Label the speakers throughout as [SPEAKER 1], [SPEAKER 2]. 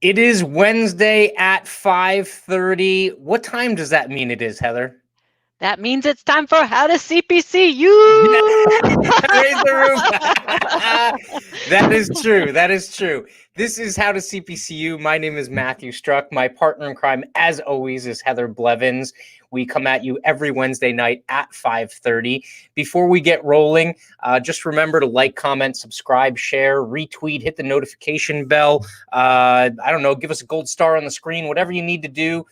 [SPEAKER 1] It is Wednesday at 5:30. What time does that mean it is, Heather?
[SPEAKER 2] That means it's time for How to CPCU.
[SPEAKER 1] Raise the roof. That is true. That is true. This is How to CPCU. My name is Matthew Struck. My partner in crime, as always, is Heather Blevins. We come at you every Wednesday night at 5:30. Before we get rolling, just remember to like, comment, subscribe, share, retweet, hit the notification bell. I don't know, give us a gold star on the screen, whatever you need to do.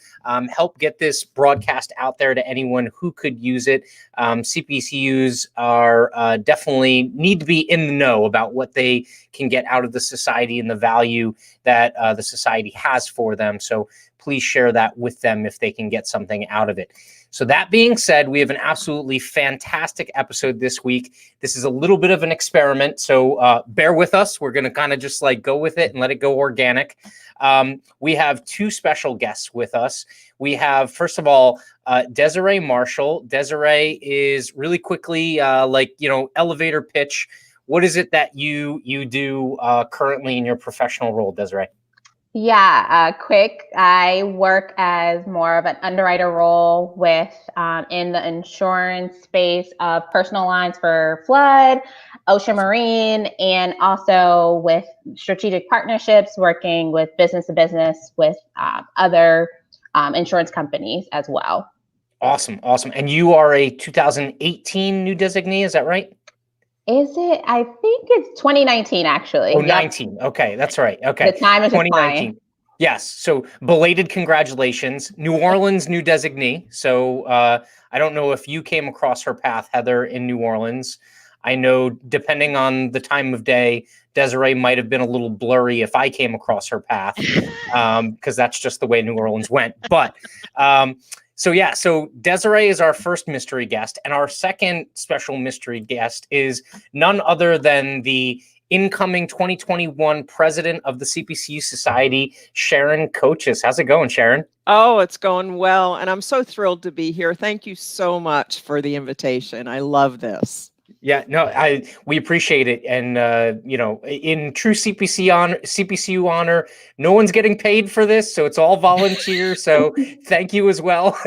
[SPEAKER 1] Help get this broadcast out there to anyone who could use it. CPCUs are definitely need to be in the know about what they can get out of the society and the value that the society has for them. So please share that with them if they can get something out of it. So that being said, we have an absolutely fantastic episode this week. This is a little bit of an experiment, so bear with us. We're going to kind of just like go with it and let it go organic. We have two special guests with us. We have, first of all, Designee Marshall. Designee is really quickly, elevator pitch. What is it that you do currently in your professional role, Designee?
[SPEAKER 3] Yeah, quick. I work as more of an underwriter role with in the insurance space of personal lines for flood, ocean marine, and also with strategic partnerships, working with business to business with other insurance companies as well.
[SPEAKER 1] Awesome. And you are a 2018 new designee, is that right?
[SPEAKER 3] Is it? I think it's 2019, actually.
[SPEAKER 1] Oh, 19. Yep. Okay, that's right. Okay.
[SPEAKER 3] The time is
[SPEAKER 1] 2019.
[SPEAKER 3] Flying.
[SPEAKER 1] Yes. So belated congratulations. New Orleans, new designee. So I don't know if you came across her path, Heather, in New Orleans. I know depending on the time of day, Designee might have been a little blurry if I came across her path, because that's just the way New Orleans went. But so Designee is our first mystery guest, and our second special mystery guest is none other than the incoming 2021 president of the CPCU Society, Sharon Coaches. How's it going, Sharon?
[SPEAKER 2] Oh, it's going well, and I'm so thrilled to be here. Thank you so much for the invitation. I love this.
[SPEAKER 1] Yeah, no, we appreciate it, and in true CPCU honor, no one's getting paid for this, so it's all volunteer. So thank you as well.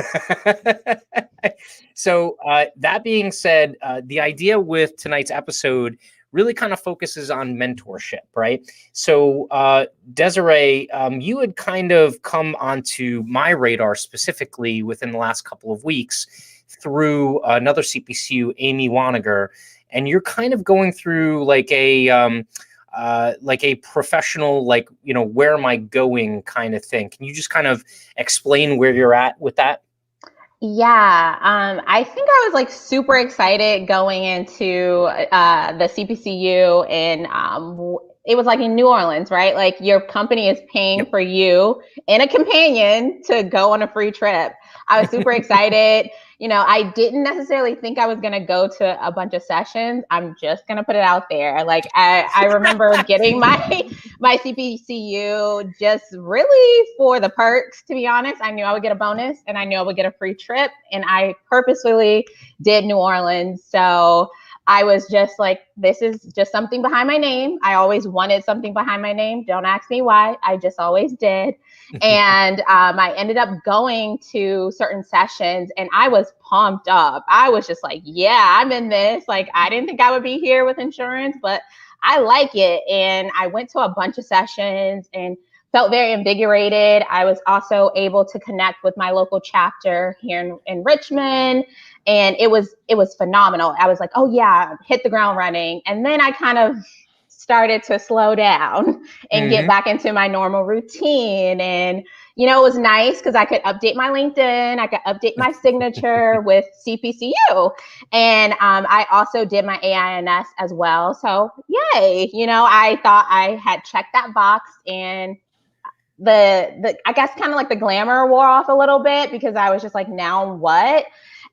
[SPEAKER 1] So that being said, the idea with tonight's episode really kind of focuses on mentorship, right? So Designee, you had kind of come onto my radar specifically within the last couple of weeks through another CPCU, Amy Waniger, and you're kind of going through like a professional, where am I going kind of thing. Can you just kind of explain where you're at with that?
[SPEAKER 3] Yeah, I think I was like super excited going into the CPCU, and it was like in New Orleans, right? Like your company is paying for you and a companion to go on a free trip. I was super excited. I didn't necessarily think I was going to go to a bunch of sessions. I'm just going to put it out there. Like I remember getting my CPCU just really for the perks, to be honest. I knew I would get a bonus and I knew I would get a free trip, and I purposefully did New Orleans. So I was just like, this is just something behind my name. I always wanted something behind my name. Don't ask me why. I just always did. And I ended up going to certain sessions and I was pumped up. I was just like, yeah, I'm in this. Like, I didn't think I would be here with insurance, but I like it. And I went to a bunch of sessions and felt very invigorated. I was also able to connect with my local chapter here in Richmond. And it was phenomenal. I was like, oh yeah, hit the ground running. And then I kind of started to slow down and get back into my normal routine. And, you know, it was nice because I could update my LinkedIn. I could update my signature with CPCU. And I also did my AINS as well. So yay, you know, I thought I had checked that box, and the I guess kind of like the glamour wore off a little bit because I was just like, now what?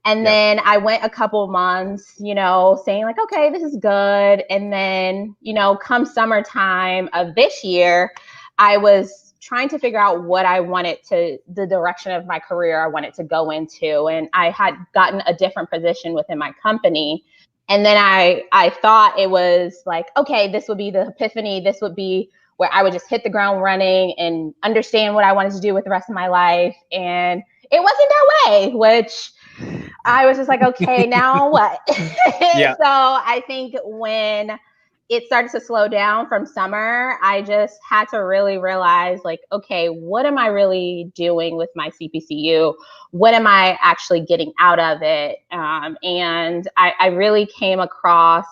[SPEAKER 3] And then I went a couple months, you know, saying like, okay, this is good. And then, you know, come summertime of this year, I was trying to figure out what I wanted to, the direction of my career I wanted to go into. And I had gotten a different position within my company. And then I thought it was like, okay, this would be the epiphany. This would be where I would just hit the ground running and understand what I wanted to do with the rest of my life. And it wasn't that way, which I was just like, okay, now what?
[SPEAKER 1] Yeah.
[SPEAKER 3] So I think when it started to slow down from summer, I just had to really realize like, okay, what am I really doing with my CPCU? What am I actually getting out of it? And I really came across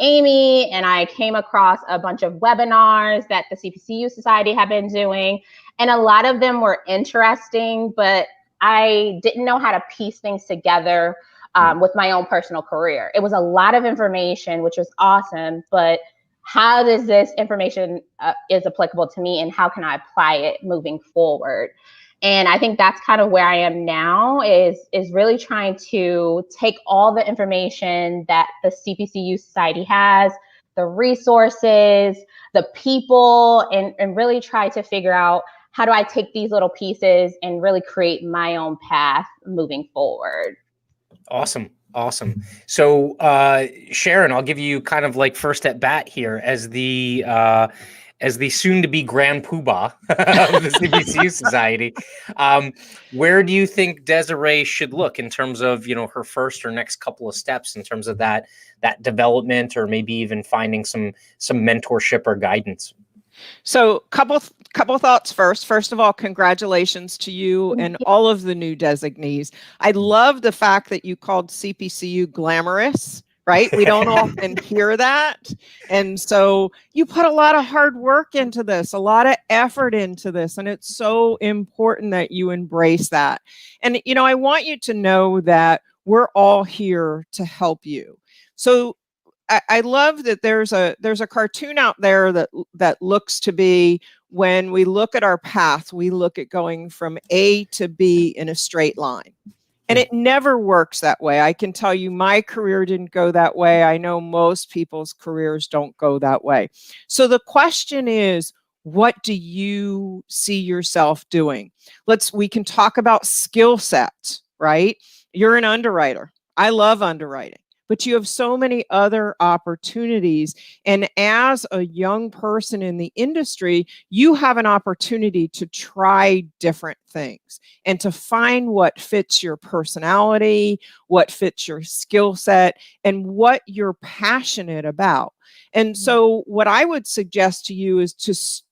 [SPEAKER 3] Amy, and I came across a bunch of webinars that the CPCU Society had been doing. And a lot of them were interesting, but I didn't know how to piece things together with my own personal career. It was a lot of information, which was awesome, but how does this information is applicable to me, and how can I apply it moving forward? And I think that's kind of where I am now, is really trying to take all the information that the CPCU Society has, the resources, the people, and really try to figure out, how do I take these little pieces and really create my own path moving forward?
[SPEAKER 1] Awesome. Awesome. So, Sharon, I'll give you kind of like first at bat here as the soon-to-be Grand Poobah of the CPCU Society. Where do you think Desiree should look in terms of, you know, her first or next couple of steps in terms of that development, or maybe even finding some mentorship or guidance?
[SPEAKER 2] So couple thoughts first. First of all, congratulations to you and all of the new designees. I love the fact that you called CPCU glamorous, right? We don't often hear that. And so you put a lot of hard work into this, a lot of effort into this, and it's so important that you embrace that. And, you know, I want you to know that we're all here to help you. So I love that there's a cartoon out there that looks to be, when we look at our path, we look at going from A to B in a straight line. And it never works that way. I can tell you my career didn't go that way. I know most people's careers don't go that way. So the question is, what do you see yourself doing? We can talk about skill sets, right? You're an underwriter. I love underwriting. But you have so many other opportunities. And as a young person in the industry, you have an opportunity to try different things and to find what fits your personality, what fits your skill set, and what you're passionate about. And so what I would suggest to you is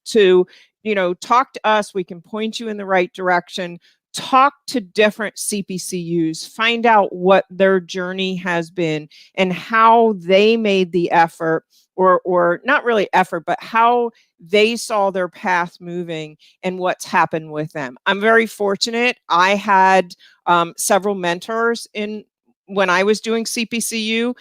[SPEAKER 2] to you know, talk to us. We can point you in the right direction. Talk to different CPCUs, find out what their journey has been and how they made the effort, or not really effort, but how they saw their path moving and what's happened with them. I'm very fortunate. I had several mentors when I was doing CPCU.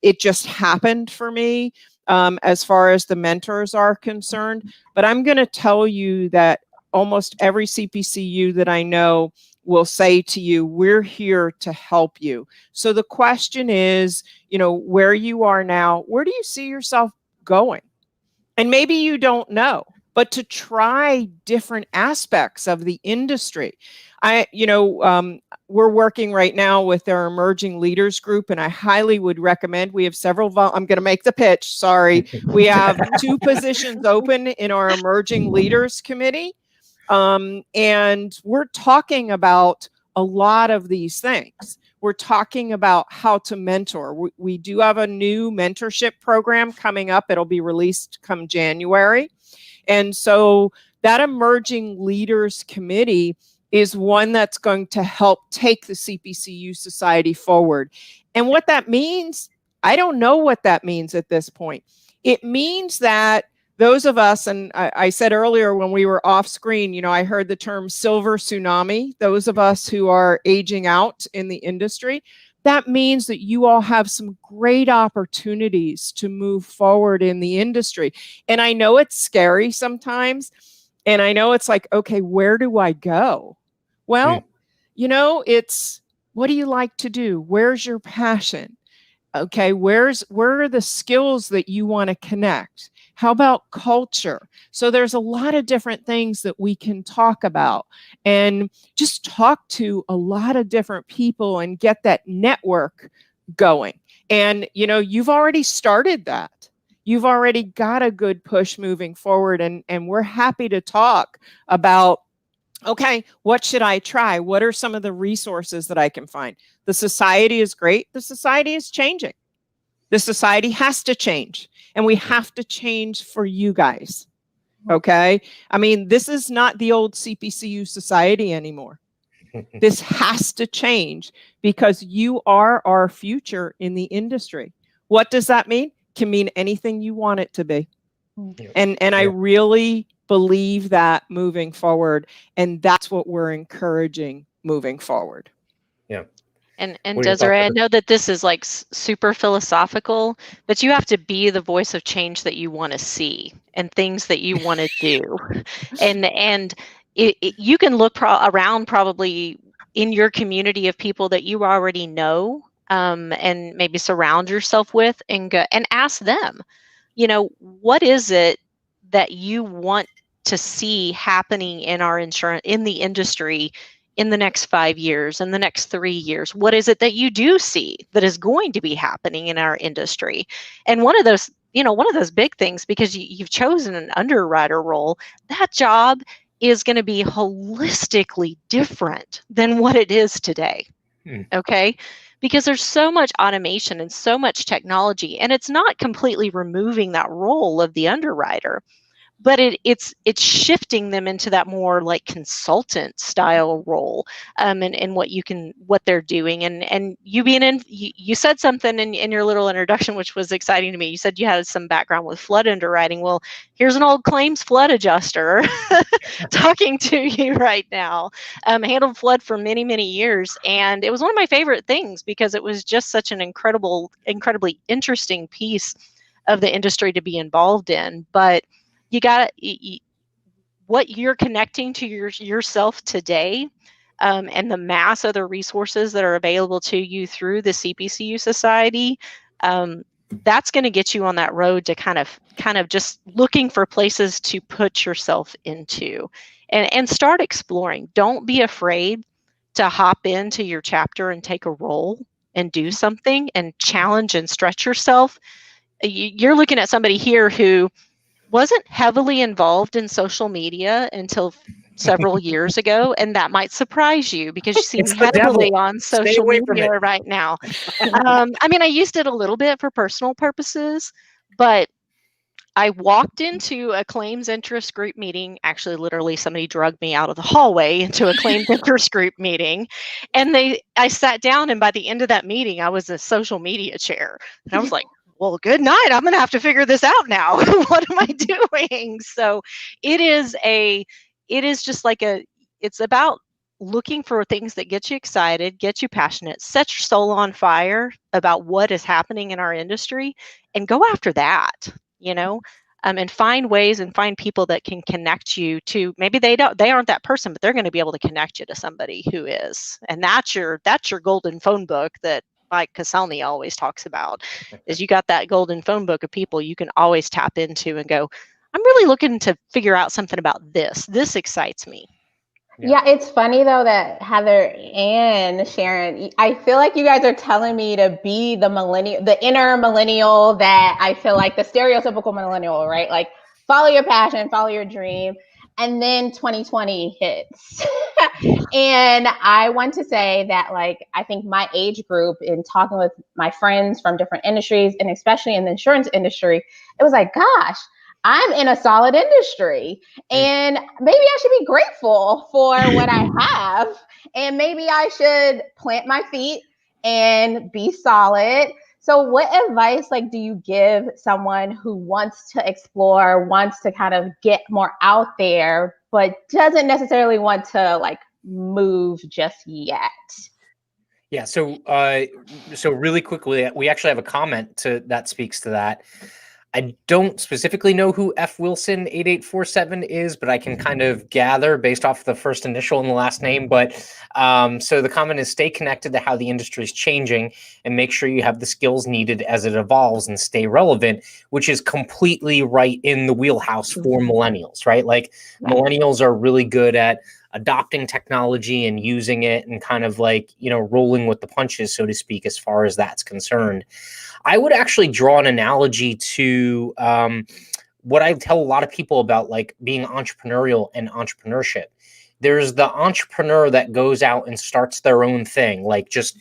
[SPEAKER 2] It just happened for me as far as the mentors are concerned. But I'm going to tell you that almost every CPCU that I know will say to you, we're here to help you. So the question is, you know, where you are now, where do you see yourself going? And maybe you don't know. but to try different aspects of the industry. We're working right now with our emerging leaders group, and I highly would recommend. We have several. I'm going to make the pitch. Sorry, we have 2 positions open in our emerging leaders committee, and we're talking about a lot of these things. We're talking about how to mentor. We do have a new mentorship program coming up. It'll be released come January. And so that emerging leaders committee is one that's going to help take the CPCU Society forward. And what that means, I don't know what that means at this point. It means that those of us, and I said earlier when we were off screen, I heard the term silver tsunami, those of us who are aging out in the industry, that means that you all have some great opportunities to move forward in the industry. And I know it's scary sometimes. And I know it's like, okay, where do I go? Well, it's what do you like to do? Where's your passion? Okay, where are the skills that you want to connect? How about culture? So there's a lot of different things that we can talk about, and just talk to a lot of different people and get that network going. And, you've already started that. You've already got a good push moving forward, and we're happy to talk about, okay, what should I try? What are some of the resources that I can find? The society is great. The society is changing. The society has to change, and we have to change for you guys. Okay. I mean, this is not the old CPCU Society anymore. This has to change because you are our future in the industry. What does that mean? Can mean anything you want it to be. And I really believe that moving forward, and that's what we're encouraging moving forward.
[SPEAKER 1] Yeah.
[SPEAKER 4] And Desiree, I know that this is like super philosophical, but you have to be the voice of change that you want to see and things that you want to do. And you can look around probably in your community of people that you already know, and maybe surround yourself with, and go and ask them, what is it that you want to see happening in the industry in the next 5 years, in the next 3 years? What is it that you do see that is going to be happening in our industry? And one of those big things, because you've chosen an underwriter role, that job is going to be holistically different than what it is today. Okay? Because there's so much automation and so much technology, and it's not completely removing that role of the underwriter, but it's shifting them into that more like consultant style role, and what they're doing. And you said something in your little introduction which was exciting to me. You said you had some background with flood underwriting. Well, here's an old claims flood adjuster talking to you right now. Handled flood for many years, and it was one of my favorite things because it was just such an incredibly interesting piece of the industry to be involved in. But what you're connecting to yourself today, and the mass of the resources that are available to you through the CPCU Society, that's going to get you on that road to kind of just looking for places to put yourself into, and start exploring. Don't be afraid to hop into your chapter and take a role and do something and challenge and stretch yourself. You're looking at somebody here who wasn't heavily involved in social media until several years ago, and that might surprise you because you seem heavily on social media right now. I used it a little bit for personal purposes, but I walked into a claims interest group meeting. Actually, literally, somebody drugged me out of the hallway into a claims interest group meeting, and I sat down, and by the end of that meeting, I was a social media chair, and I was like, well, good night. I'm going to have to figure this out now. What am I doing? So it's about looking for things that get you excited, get you passionate, set your soul on fire about what is happening in our industry, and go after that, and find ways and find people that can connect you to, maybe they aren't that person, but they're going to be able to connect you to somebody who is. And that's your golden phone book that Mike Caselny always talks about, is you got that golden phone book of people you can always tap into and go, I'm really looking to figure out something about this. This excites me.
[SPEAKER 3] Yeah, it's funny though that Heather and Sharon, I feel like you guys are telling me to be the millennial, the inner millennial that I feel like the stereotypical millennial, right? Like follow your passion, follow your dream. And then 2020 hits. And I want to say that, like, I think my age group, in talking with my friends from different industries, and especially in the insurance industry, it was like, gosh, I'm in a solid industry and maybe I should be grateful for what I have. And maybe I should plant my feet and be solid. So what advice like do you give someone who wants to explore, wants to kind of get more out there, but doesn't necessarily want to like move just yet?
[SPEAKER 1] Yeah. So really quickly, we actually have a comment that speaks to that. I don't specifically know who F. Wilson 8847 is, but I can kind of gather based off the first initial and the last name. But so the comment is, stay connected to how the industry is changing and make sure you have the skills needed as it evolves and stay relevant, which is completely right in the wheelhouse for millennials, right? Like millennials are really good at adopting technology and using it and kind of like, rolling with the punches, so to speak, as far as that's concerned. I would actually draw an analogy to what I tell a lot of people about, like being entrepreneurial and entrepreneurship. There's the entrepreneur that goes out and starts their own thing, like just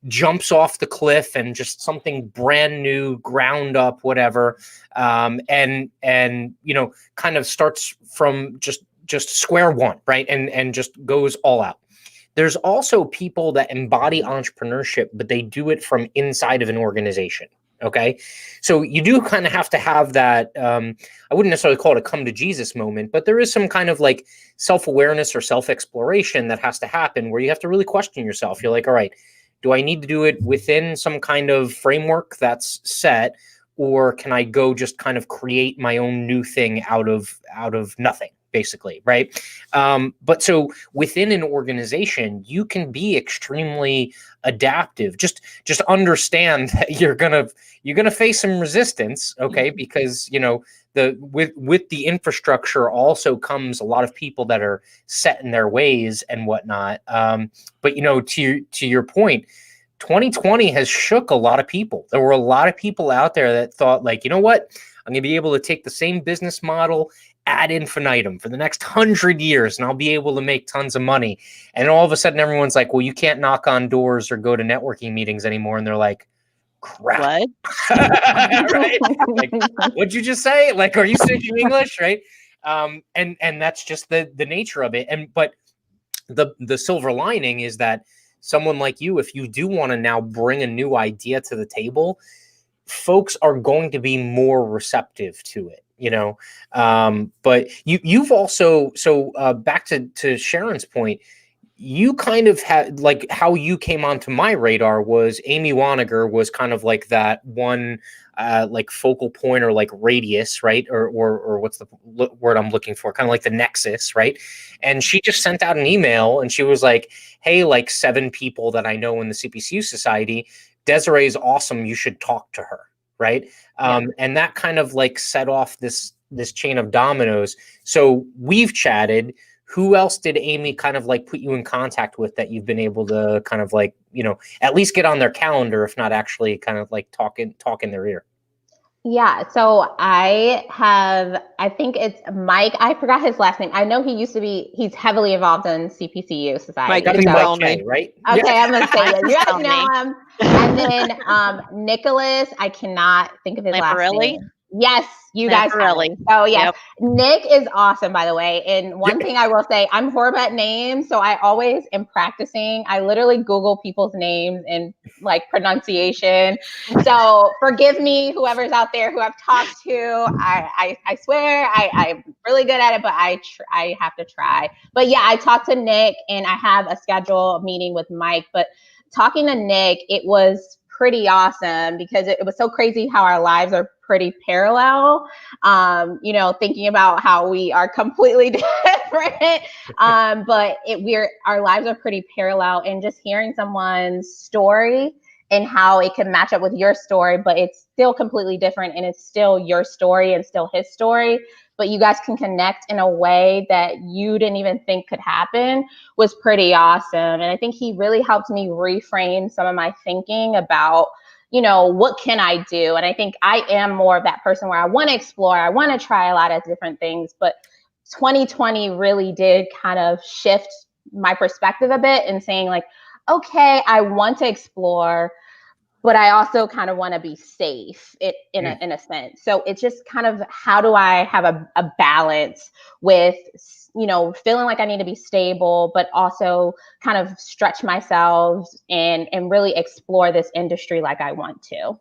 [SPEAKER 1] jumps off the cliff and just something brand new, ground up, whatever, and kind of starts from just square one, right, and just goes all out. There's also people that embody entrepreneurship, but they do it from inside of an organization. Okay. So you do kind of have to have that, I wouldn't necessarily call it a come to Jesus moment, but there is some kind of like self-awareness or self-exploration that has to happen where you have to really question yourself. You're like, all right, do I need to do it within some kind of framework that's set, or can I go just kind of create my own new thing out of nothing? Basically, right? But so within an organization, you can be extremely adaptive. Just understand that you're gonna face some resistance, okay? Because with the infrastructure also comes a lot of people that are set in their ways and whatnot. But to your point, 2020 has shook a lot of people. There were a lot of people out there that thought, like, you know what? I'm gonna be able to take the same business model ad infinitum for the next 100 years, and I'll be able to make tons of money. And all of a sudden, everyone's like, well, you can't knock on doors or go to networking meetings anymore. And they're like, crap.
[SPEAKER 4] What?
[SPEAKER 1] Right? Like, what'd you just say? Like, are you speaking English? Right? And that's just the nature of it. But the silver lining is that someone like you, if you do want to now bring a new idea to the table, folks are going to be more receptive to it. But you've also, back to Sharon's point, you kind of had, like, how you came onto my radar was Amy Waniger was kind of like that one like focal point or like radius, right? Or what's the word I'm looking for? Kind of like the nexus, right? And she just sent out an email and she was like, hey, like 7 people that I know in the CPCU Society, Desiree is awesome. You should talk to her. Right. And that kind of like set off this chain of dominoes. So we've chatted. Who else did Amy kind of like put you in contact with that you've been able to kind of like, at least get on their calendar, if not actually kind of like talk in their ear?
[SPEAKER 3] Yeah, so I think it's Mike. I forgot his last name. I know he's heavily involved in CPCU Society.
[SPEAKER 2] Mike,
[SPEAKER 1] Gotta be Mike K, right?
[SPEAKER 3] Okay,
[SPEAKER 1] Yeah.
[SPEAKER 3] I'm gonna say it. You guys know him. And then Nicholas, I cannot think of his last name. Yes, you guys have it. Oh yes. Yep. Nick is awesome, by the way. And one thing I will say, I'm horrible at names, so I always am practicing. I literally Google people's names and like pronunciation. So forgive me, whoever's out there who I've talked to. I swear I'm really good at it, but I have to try. But yeah, I talked to Nick and I have a scheduled meeting with Mike. But talking to Nick, it was pretty awesome because it was so crazy how our lives are pretty parallel. Thinking about how we are completely different, but our lives are pretty parallel, and just hearing someone's story and how it can match up with your story, but it's still completely different, and it's still your story and still his story. but you guys can connect in a way that you didn't even think could happen, was pretty awesome. And I think he really helped me reframe some of my thinking about, you know, what can I do? And I think I am more of that person where I want to explore, I want to try a lot of different things, but 2020 really did kind of shift my perspective a bit and saying like, okay, I want to explore, but I also kind of want to be safe in a sense. So it's just kind of, how do I have a balance with, you know, feeling like I need to be stable, but also kind of stretch myself and really explore this industry like I want to.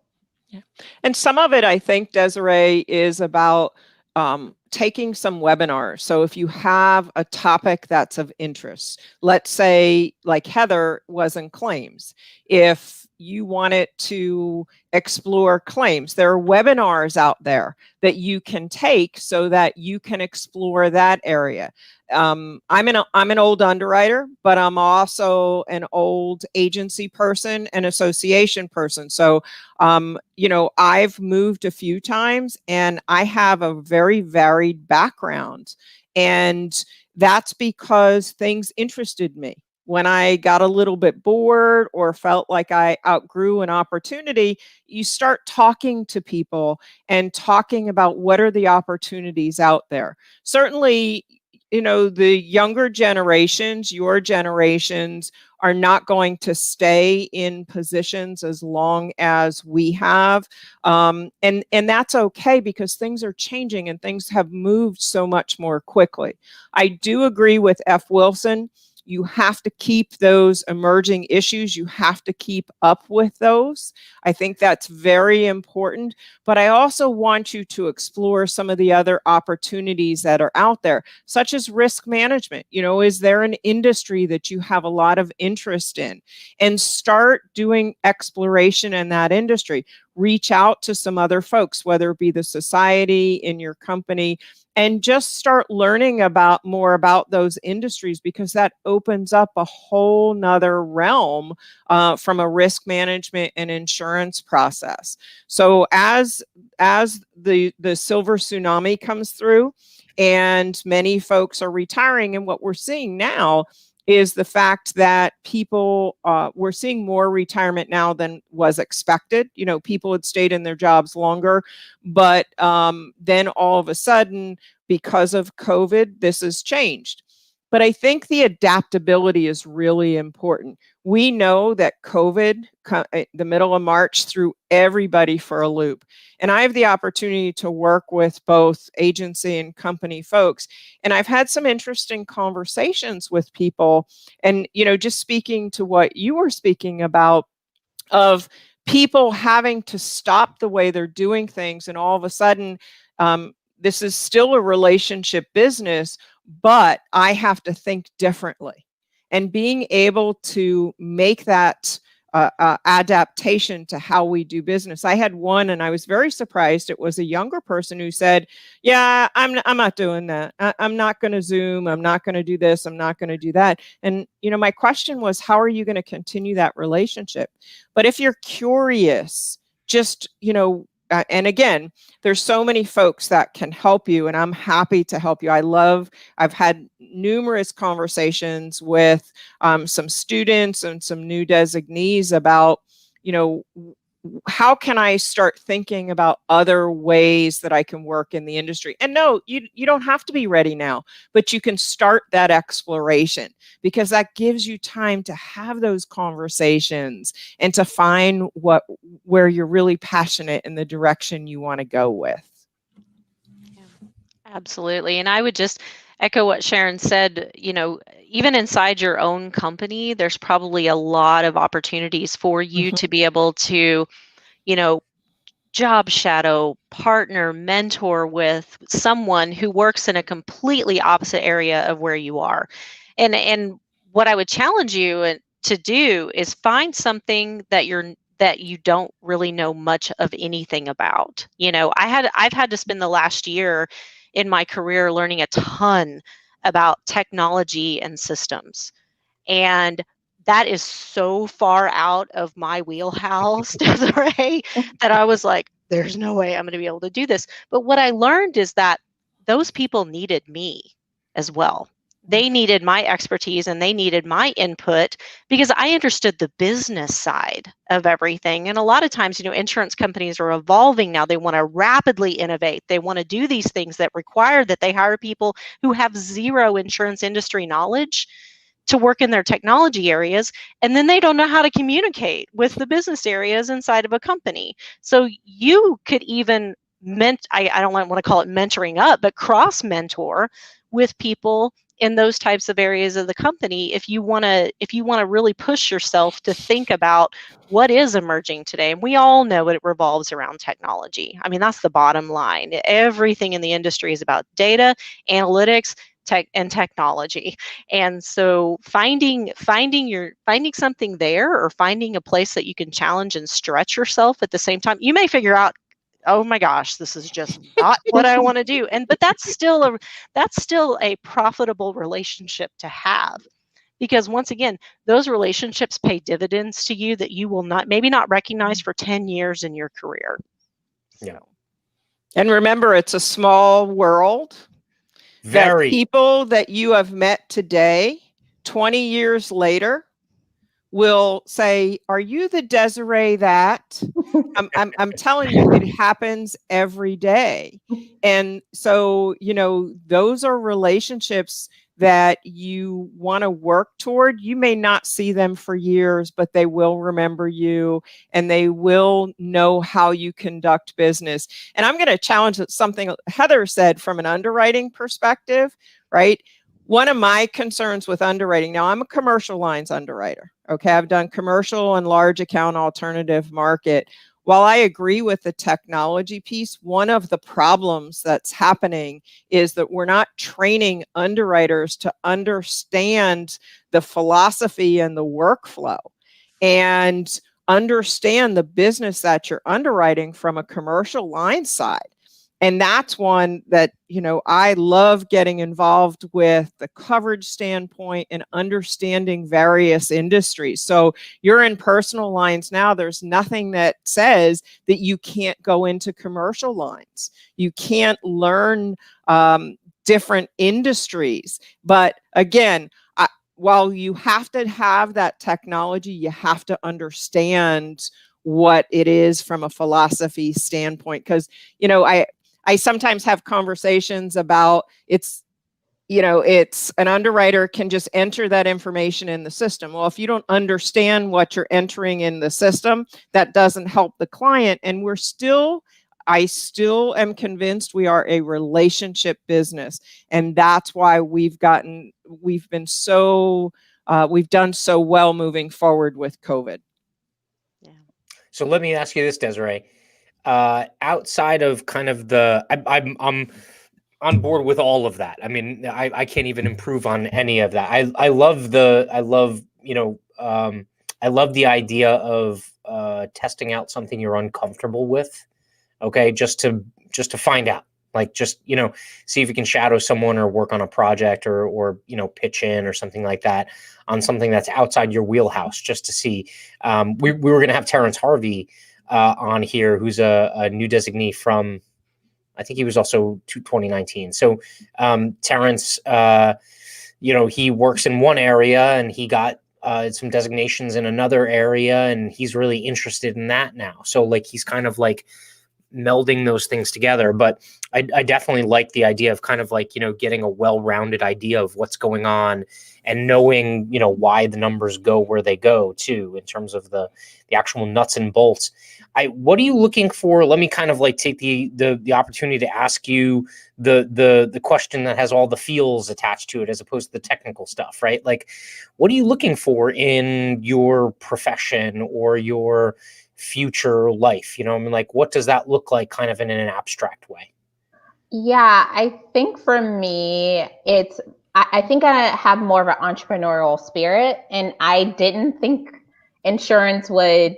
[SPEAKER 2] Yeah. And some of it, I think, Desiree, is about taking some webinars. So if you have a topic that's of interest, let's say like Heather was in claims, if you wanted to explore claims, there are webinars out there that you can take so that you can explore that area. I'm an old underwriter, but I'm also an old agency person and association person. So, you know, I've moved a few times and I have a very varied background. And that's because things interested me. When I got a little bit bored or felt like I outgrew an opportunity, you start talking to people and talking about what are the opportunities out there. Certainly, you know, the younger generations, your generations, are not going to stay in positions as long as we have. And that's okay, because things are changing and things have moved so much more quickly. I do agree with F. Wilson. You have to keep those emerging issues. You have to keep up with those. I think that's very important. But I also want you to explore some of the other opportunities that are out there, such as risk management. You know, is there an industry that you have a lot of interest in? And start doing exploration in that industry. Reach out to some other folks, whether it be the society, in your company, and just start learning about more about those industries, because that opens up a whole nother realm from a risk management and insurance process. So as the silver tsunami comes through and many folks are retiring, and what we're seeing now is the fact that people, we're seeing more retirement now than was expected. You know, people had stayed in their jobs longer, but then all of a sudden, because of COVID, this has changed. But I think the adaptability is really important. We know that COVID, the middle of March, threw everybody for a loop. And I have the opportunity to work with both agency and company folks. And I've had some interesting conversations with people. And, you know, just speaking to what you were speaking about, of people having to stop the way they're doing things. And all of a sudden, this is still a relationship business, but I have to think differently. And being able to make that adaptation to how we do business. I had one, and I was very surprised. It was a younger person who said, "Yeah, I'm not doing that. I'm not going to Zoom. I'm not going to do this. I'm not going to do that." And you know, my question was, how are you going to continue that relationship? But if you're curious, just, you know, and again, there's so many folks that can help you, and I'm happy to help you. I've had numerous conversations with some students and some new designees about, you know, how can I start thinking about other ways that I can work in the industry? And no, you don't have to be ready now, but you can start that exploration, because that gives you time to have those conversations and to find where you're really passionate in the direction you want to go with.
[SPEAKER 4] Yeah, absolutely. And I would just echo what Sharon said. You know, even inside your own company, there's probably a lot of opportunities for you to be able to, you know, job shadow, partner, mentor with someone who works in a completely opposite area of where you are. And what I would challenge you to do is find something that you don't really know much of anything about. You know, I've had to spend the last year in my career learning a ton about technology and systems. And that is so far out of my wheelhouse, Desiree, that I was like, there's no way I'm going to be able to do this. But what I learned is that those people needed me as well. They needed my expertise and they needed my input because I understood the business side of everything. And a lot of times, insurance companies are evolving now. They want to rapidly innovate. They want to do these things that require that they hire people who have zero insurance industry knowledge to work in their technology areas, and then they don't know how to communicate with the business areas inside of a company. So you could even I don't want to call it mentoring up, but cross mentor with people in those types of areas of the company if you want to really push yourself to think about what is emerging today. And we all know it revolves around technology. I mean, that's the bottom line. Everything in the industry is about data, analytics, tech, and technology. And so finding something there, or finding a place that you can challenge and stretch yourself at the same time, you may figure out, oh my gosh, this is just not what I want to do. But that's still a profitable relationship to have, because once again, those relationships pay dividends to you that you will maybe not recognize for 10 years in your career.
[SPEAKER 1] Yeah.
[SPEAKER 2] And remember, it's a small world.
[SPEAKER 1] Very.
[SPEAKER 2] That people that you have met today, 20 years later, will say, "Are you the Desiree that?" I'm telling you, it happens every day. And so, those are relationships that you want to work toward. You may not see them for years, but they will remember you and they will know how you conduct business. And I'm going to challenge something Heather said from an underwriting perspective, right? One of my concerns with underwriting, now I'm a commercial lines underwriter. Okay, I've done commercial and large account alternative market. While I agree with the technology piece, one of the problems that's happening is that we're not training underwriters to understand the philosophy and the workflow and understand the business that you're underwriting from a commercial line side. And that's one that, I love getting involved with the coverage standpoint and understanding various industries. So you're in personal lines now. There's nothing that says that you can't go into commercial lines. You can't learn different industries. But again, while you have to have that technology, you have to understand what it is from a philosophy standpoint. Because, I sometimes have conversations about it's an underwriter can just enter that information in the system. Well, if you don't understand what you're entering in the system, that doesn't help the client. And I still am convinced we are a relationship business. And that's why we've done so well moving forward with COVID.
[SPEAKER 4] Yeah.
[SPEAKER 1] So let me ask you this, Desiree. Outside of kind of I'm on board with all of that. I mean, I can't even improve on any of that. I love the idea of testing out something you're uncomfortable with. Okay, just to find out, like, just see if you can shadow someone or work on a project or pitch in or something like that on something that's outside your wheelhouse, just to see. We were going to have Terrence Harvey on here, who's a new designee from, I think he was also 2019. So Terrence, he works in one area and he got some designations in another area, and he's really interested in that now. So like he's kind of like melding those things together. But I definitely like the idea of kind of like, getting a well-rounded idea of what's going on and knowing, why the numbers go where they go too, in terms of the actual nuts and bolts. What are you looking for? Let me kind of like take the opportunity to ask you the question that has all the feels attached to it, as opposed to the technical stuff, right? Like, what are you looking for in your profession or your future life? I mean, like, what does that look like kind of in an abstract way?
[SPEAKER 3] Yeah, I think for me, I think I have more of an entrepreneurial spirit, and I didn't think insurance would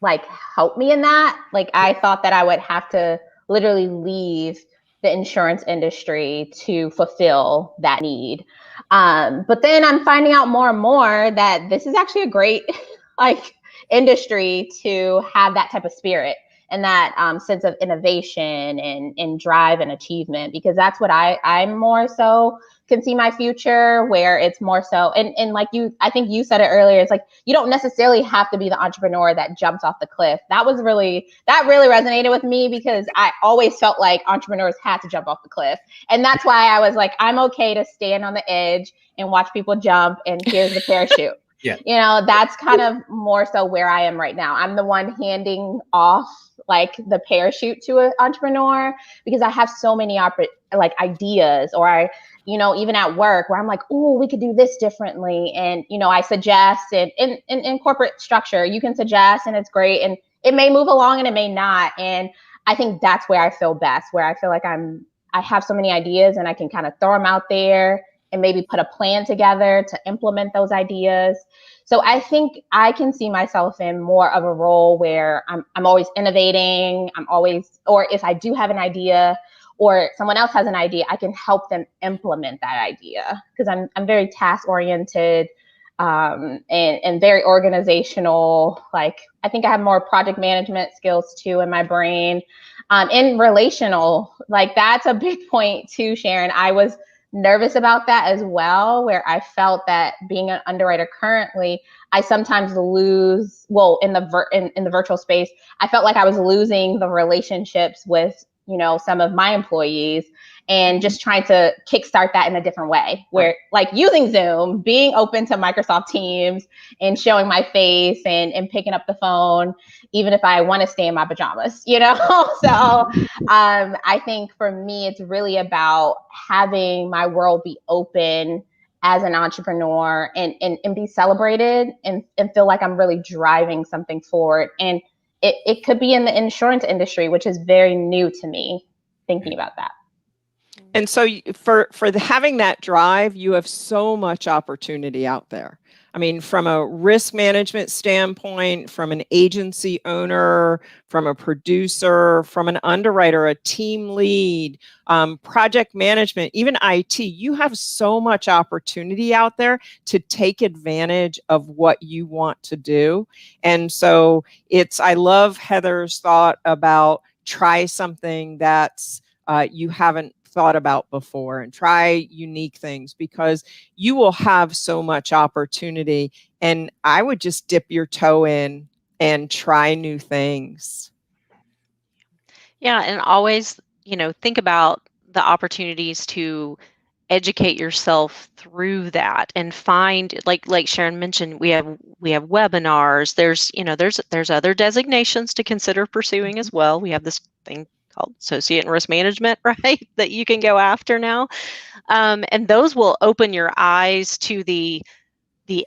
[SPEAKER 3] like help me in that. Like, I thought that I would have to literally leave the insurance industry to fulfill that need. But then I'm finding out more and more that this is actually a great like industry to have that type of spirit. and that sense of innovation and drive and achievement, because that's what I'm more so can see my future, where it's more so, and like I think you said it earlier, it's like, you don't necessarily have to be the entrepreneur that jumps off the cliff. That really resonated with me, because I always felt like entrepreneurs had to jump off the cliff. And that's why I was like, I'm okay to stand on the edge and watch people jump, and here's the parachute.
[SPEAKER 1] Yeah.
[SPEAKER 3] You know, that's kind of more so where I am right now. I'm the one handing off like the parachute to an entrepreneur, because I have so many ideas, or even at work where I'm like, oh, we could do this differently. And, I suggest it in corporate structure, you can suggest and it's great. And it may move along and it may not. And I think that's where I feel best, where I feel like I have so many ideas and I can kind of throw them out there and maybe put a plan together to implement those ideas. So I think I can see myself in more of a role where I'm always innovating. Or if I do have an idea or someone else has an idea, I can help them implement that idea, because I'm very task oriented and very organizational. Like, I think I have more project management skills too in my brain. In relational, like that's a big point too, Sharon. I was nervous about that as well, where I felt that being an underwriter currently, I sometimes lose, in the virtual space, I felt like I was losing the relationships with, some of my employees, and just trying to kickstart that in a different way, where like using Zoom, being open to Microsoft Teams and showing my face and picking up the phone, even if I want to stay in my pajamas, So I think for me, it's really about having my world be open as an entrepreneur and be celebrated and feel like I'm really driving something forward. And it could be in the insurance industry, which is very new to me, thinking about that.
[SPEAKER 2] And so for having that drive, you have so much opportunity out there. I mean, from a risk management standpoint, from an agency owner, from a producer, from an underwriter, a team lead, project management, even IT, you have so much opportunity out there to take advantage of what you want to do. And so I love Heather's thought about try something that's you haven't thought about before, and try unique things, because you will have so much opportunity. And I would just dip your toe in and try new things.
[SPEAKER 4] Yeah, and always, think about the opportunities to educate yourself through that, and find, like Sharon mentioned, we have webinars. There's other designations to consider pursuing as well. We have this thing called associate in risk management, right, that you can go after now, and those will open your eyes to the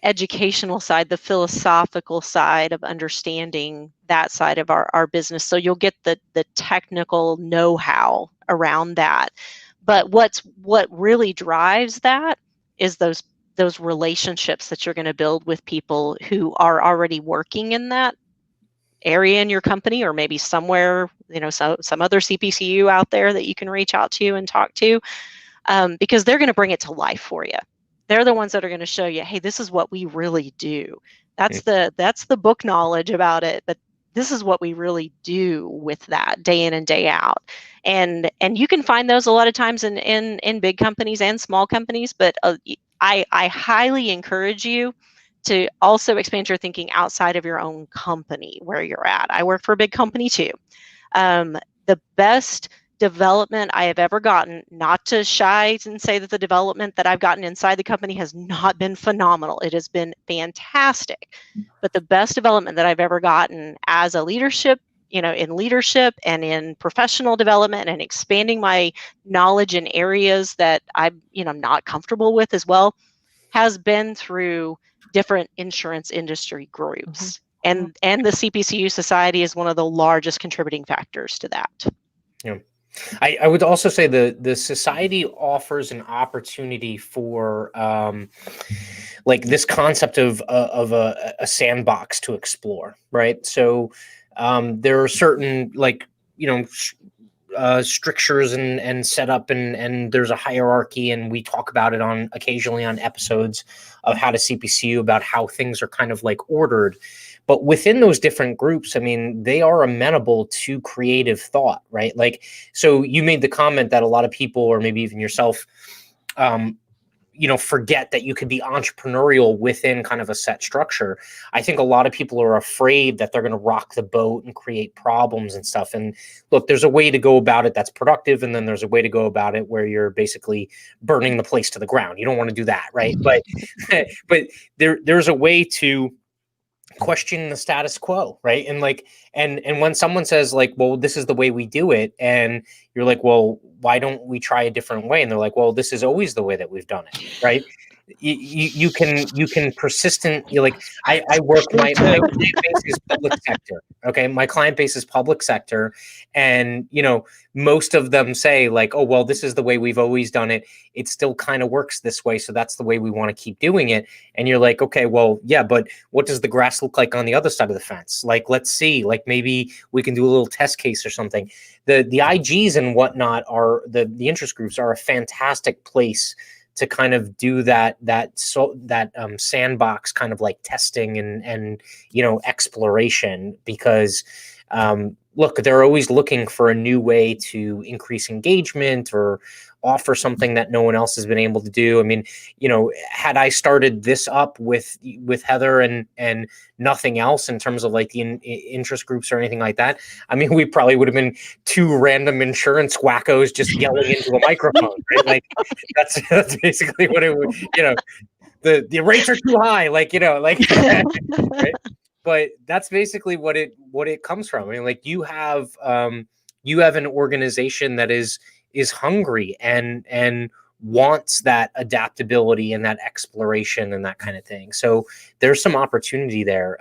[SPEAKER 4] educational side, the philosophical side of understanding that side of our business. So you'll get the technical know-how around that. But what really drives that is those relationships that you're going to build with people who are already working in that area in your company, or maybe somewhere, some other CPCU out there that you can reach out to and talk to, because they're going to bring it to life for you. They're the ones that are going to show you, hey, this is what we really do. That's the book knowledge about it, but this is what we really do with that day in and day out. And you can find those a lot of times in big companies and small companies, but I highly encourage you to also expand your thinking outside of your own company where you're at. I work for a big company too. The best development I have ever gotten, not to shy and say that the development that I've gotten inside the company has not been phenomenal. It has been fantastic. But the best development that I've ever gotten as a leadership, in leadership and in professional development and expanding my knowledge in areas that I'm not comfortable with as well, has been through different insurance industry groups. And the CPCU Society is one of the largest contributing factors to that.
[SPEAKER 1] Yeah. I would also say the society offers an opportunity for like this concept of a sandbox to explore, right? So there are certain strictures and set up, and there's a hierarchy, and we talk about it on occasionally on episodes of How to CPCU about how things are kind of like ordered. But within those different groups, I mean, they are amenable to creative thought, right? Like, so you made the comment that a lot of people, or maybe even yourself, forget that you could be entrepreneurial within kind of a set structure. I think a lot of people are afraid that they're going to rock the boat and create problems and stuff. And look, there's a way to go about it that's productive. And then there's a way to go about it where you're basically burning the place to the ground. You don't want to do that, right? But, but there's a way to question the status quo, right? And like, and when someone says like, well, this is the way we do it, and you're like, well, why don't we try a different way? And they're like, well, this is always the way that we've done it, right? You can persistent. You're like, I work, my client base is public sector. Okay, my client base is public sector, and most of them say like, oh well, this is the way we've always done it. It still kind of works this way, so that's the way we want to keep doing it. And you're like, okay, well, yeah, but what does the grass look like on the other side of the fence? Like, let's see, like maybe we can do a little test case or something. The IGs and whatnot are the interest groups are a fantastic place to kind of do that sandbox kind of like testing and exploration, because look, they're always looking for a new way to increase engagement or offer something that no one else has been able to do. I mean, had I started this up with Heather and nothing else in terms of like the interest groups or anything like that, I mean, we probably would have been two random insurance wackos just yelling into a microphone, right? Like that's basically what it would, the rates are too high, like, right? But that's basically what it comes from. I mean, like you have an organization that is hungry and wants that adaptability and that exploration and that kind of thing. So there's some opportunity there.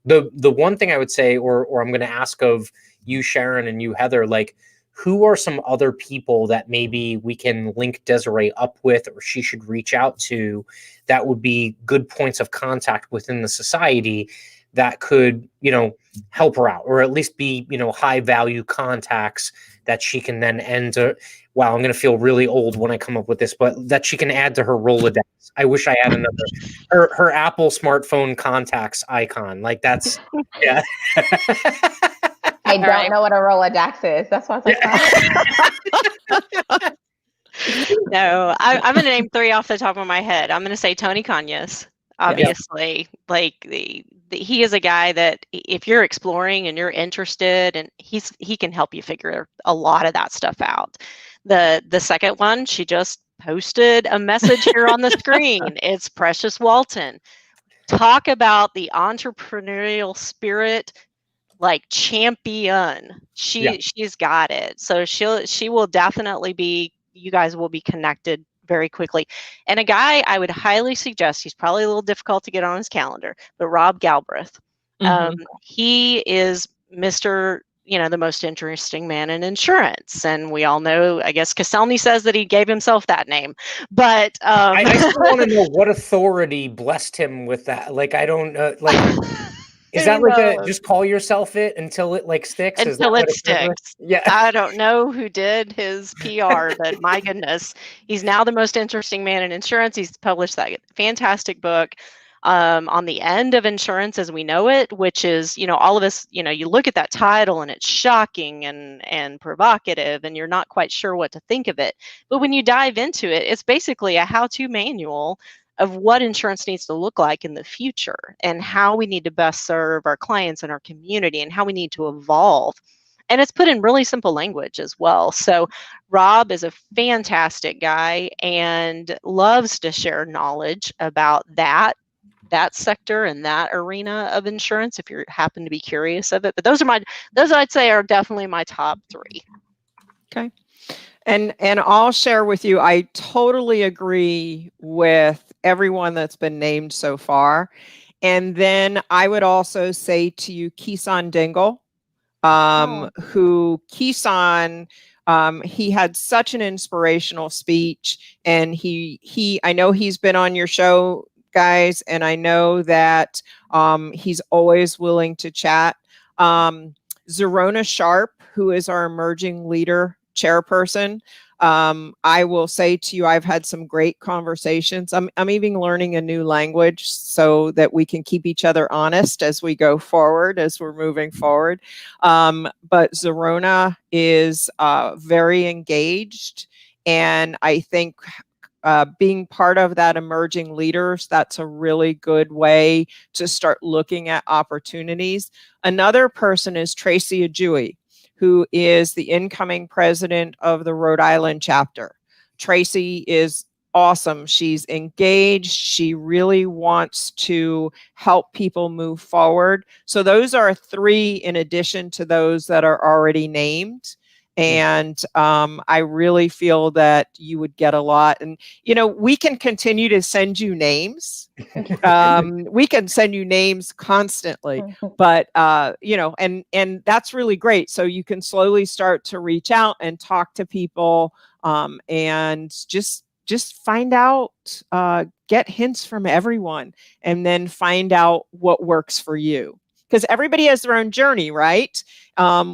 [SPEAKER 1] The one thing I would say, or I'm going to ask of you, Sharon, and you, Heather, like, who are some other people that maybe we can link Desiree up with, or she should reach out to, that would be good points of contact within the society that could, help her out, or at least be, high value contacts that she can then wow, I'm going to feel really old when I come up with this, but that she can add to her Rolodex. I wish I had another, her Apple smartphone contacts icon. Like that's, yeah.
[SPEAKER 3] I don't know what a Rolodex is. That's why I was like,
[SPEAKER 4] No, I'm going to name 3 off the top of my head. I'm going to say Tony Conyers, obviously. Like he is a guy that if you're exploring and you're interested, and he can help you figure a lot of that stuff out. The second one, she just posted a message here on the screen. It's Precious Walton. Talk about the entrepreneurial spirit, like champion. She's got it. So she will definitely be, you guys will be connected very quickly. And a guy I would highly suggest, he's probably a little difficult to get on his calendar, but Rob Galbraith. He is Mr. The most interesting man in insurance. And we all know, I guess Caselny says that he gave himself that name, but
[SPEAKER 1] I still want to know what authority blessed him with that. Like, I don't like, is that like a just call yourself it until it like sticks?
[SPEAKER 4] Until it sticks.
[SPEAKER 1] Yeah.
[SPEAKER 4] I don't know who did his PR, but my goodness, he's now the most interesting man in insurance. He's published that fantastic book on the end of insurance as we know it, which is, all of us, you look at that title and it's shocking and provocative, and you're not quite sure what to think of it. But when you dive into it, it's basically a how-to manual of what insurance needs to look like in the future, and how we need to best serve our clients and our community, and how we need to evolve. And it's put in really simple language as well. So Rob is a fantastic guy and loves to share knowledge about that sector and that arena of insurance, if you happen to be curious of it. But those I'd say are definitely my top 3.
[SPEAKER 2] Okay. And I'll share with you, I totally agree with everyone that's been named so far. And then I would also say to you, Kisan Dingle, who Kisan, he had such an inspirational speech, and I know he's been on your show, guys, and I know that he's always willing to chat. Zerona Sharp, who is our emerging leader chairperson. I will say to you, I've had some great conversations. I'm even learning a new language so that we can keep each other honest as we go forward, as we're moving forward. But Zorona is very engaged, and I think being part of that emerging leaders, that's a really good way to start looking at opportunities. Another person is Tracy Ajui, who is the incoming president of the Rhode Island chapter. Tracy is awesome. She's engaged. She really wants to help people move forward. So those are 3 in addition to those that are already named. And I really feel that you would get a lot. And, we can continue to send you names. We can send you names constantly, but, and that's really great. So you can slowly start to reach out and talk to people, and just find out, get hints from everyone, and then find out what works for you. Because everybody has their own journey, right?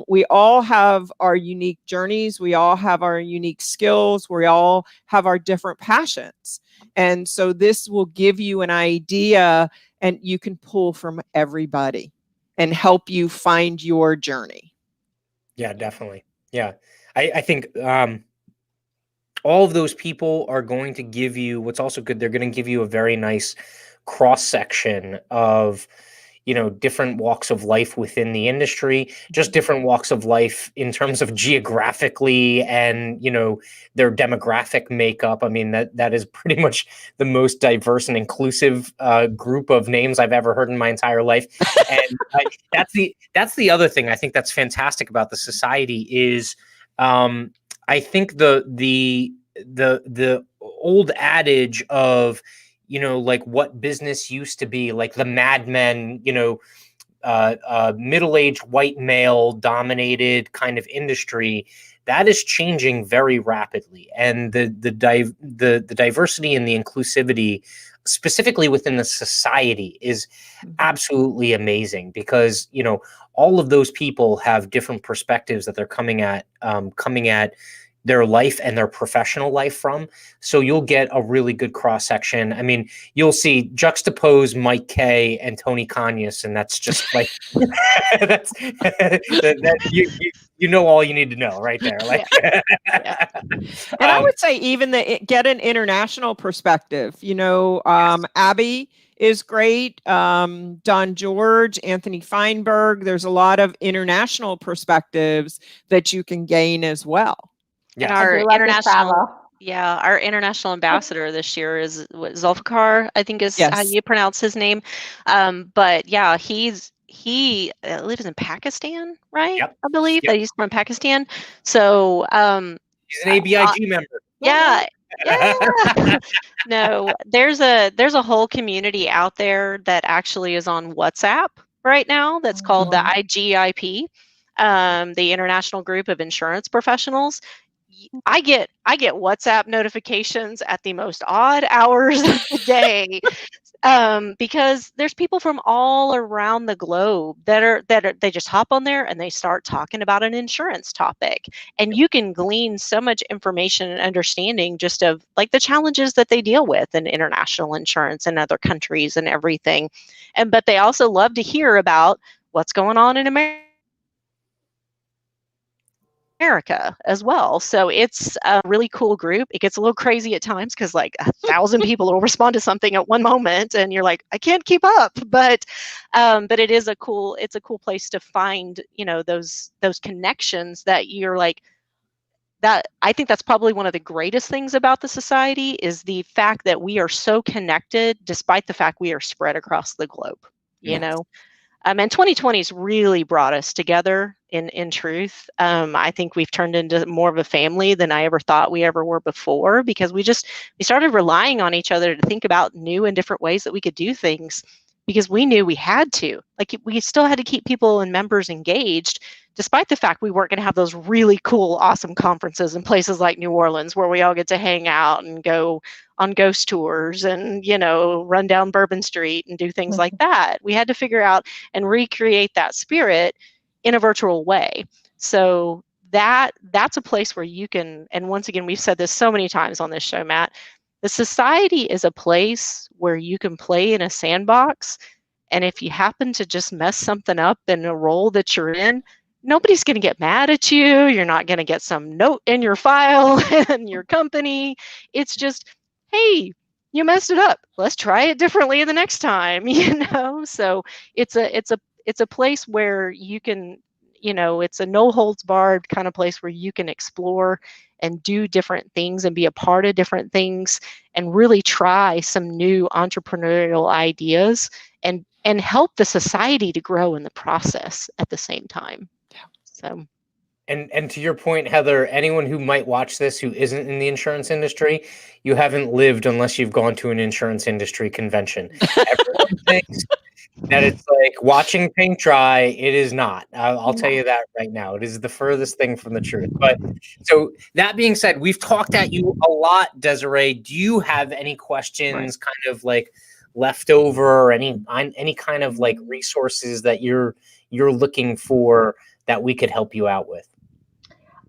[SPEAKER 2] We all have our unique journeys. We all have our unique skills. We all have our different passions. And so this will give you an idea, and you can pull from everybody and help you find your journey.
[SPEAKER 1] Yeah, definitely. Yeah. I think all of those people are going to give you, what's also good, they're going to give you a very nice cross section of, different walks of life within the industry, just different walks of life in terms of geographically and, their demographic makeup. I mean, that is pretty much the most diverse and inclusive group of names I've ever heard in my entire life. And that's the other thing I think that's fantastic about the society is, I think the old adage of, like what business used to be, like the Mad Men, middle-aged white male dominated kind of industry, that is changing very rapidly. And the diversity and the inclusivity, specifically within the society, is absolutely amazing because, all of those people have different perspectives that they're coming at their life and their professional life from. So you'll get a really good cross section. I mean, you'll see juxtapose Mike Kay and Tony Conyas, and that's just like that's you know all you need to know right there. Like,
[SPEAKER 2] yeah. And I would say even get an international perspective. Abby is great. Don George, Anthony Feinberg. There's a lot of international perspectives that you can gain as well.
[SPEAKER 1] Yes.
[SPEAKER 4] And our international ambassador this year is Zulfikar, I think is how you pronounce his name. But yeah, he lives in Pakistan, right? Yep. I believe that he's from Pakistan. So
[SPEAKER 1] he's an ABIG member.
[SPEAKER 4] Yeah. Yeah. No, there's a whole community out there that actually is on WhatsApp right now that's called the IGIP, the International Group of Insurance Professionals. I get WhatsApp notifications at the most odd hours of the day, because there's people from all around the globe that they just hop on there and they start talking about an insurance topic, and you can glean so much information and understanding just of like the challenges that they deal with in international insurance in other countries and everything. But they also love to hear about what's going on in America as well. So it's a really cool group. It gets a little crazy at times because like 1,000 people will respond to something at one moment and you're like, I can't keep up. But it's a cool place to find, those connections that you're like, that I think that's probably one of the greatest things about the society is the fact that we are so connected despite the fact we are spread across the globe, you know. And 2020 has really brought us together in truth. I think we've turned into more of a family than I ever thought we ever were before, because we started relying on each other to think about new and different ways that we could do things, because we knew we had to. Like, we still had to keep people and members engaged, despite the fact we weren't going to have those really cool, awesome conferences in places like New Orleans where we all get to hang out and go on ghost tours and, run down Bourbon Street and do things like that. We had to figure out and recreate that spirit in a virtual way. So that's a place where you can, and once again, we've said this so many times on this show, Matt, the society is a place where you can play in a sandbox. And if you happen to just mess something up in a role that you're in, nobody's going to get mad at you. You're not going to get some note in your file in your company. It's just, hey, you messed it up. Let's try it differently the next time, So it's a place where you can, it's a no holds barred kind of place where you can explore and do different things and be a part of different things and really try some new entrepreneurial ideas and help the society to grow in the process at the same time. So.
[SPEAKER 1] And to your point, Heather, anyone who might watch this who isn't in the insurance industry, you haven't lived unless you've gone to an insurance industry convention. Everyone thinks that it's like watching paint dry. It is not. I'll tell you that right now. It is the furthest thing from the truth. But so that being said, we've talked at you a lot, Desiree. Do you have any questions kind of like left over or any kind of like resources that you're looking for that we could help you out with?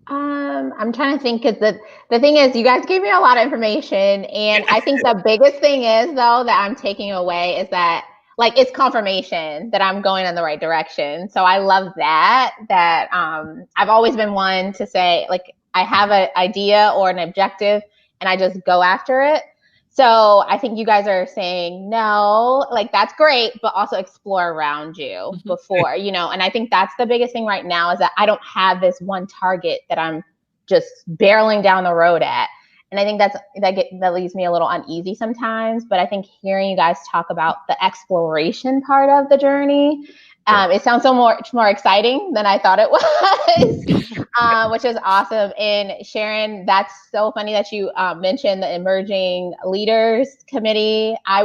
[SPEAKER 3] I'm trying to think, because the thing is, you guys gave me a lot of information, and I think the biggest thing is, though, that I'm taking away is that, like, it's confirmation that I'm going in the right direction. So I love that I've always been one to say, like, I have an idea or an objective and I just go after it. So I think you guys are saying, no, like, that's great, but also explore around you before, and I think that's the biggest thing right now, is that I don't have this one target that I'm just barreling down the road at. And I think that leaves me a little uneasy sometimes, but I think hearing you guys talk about the exploration part of the journey, it sounds so much more exciting than I thought it was, which is awesome. And Sharon, that's so funny that you mentioned the Emerging Leaders Committee. I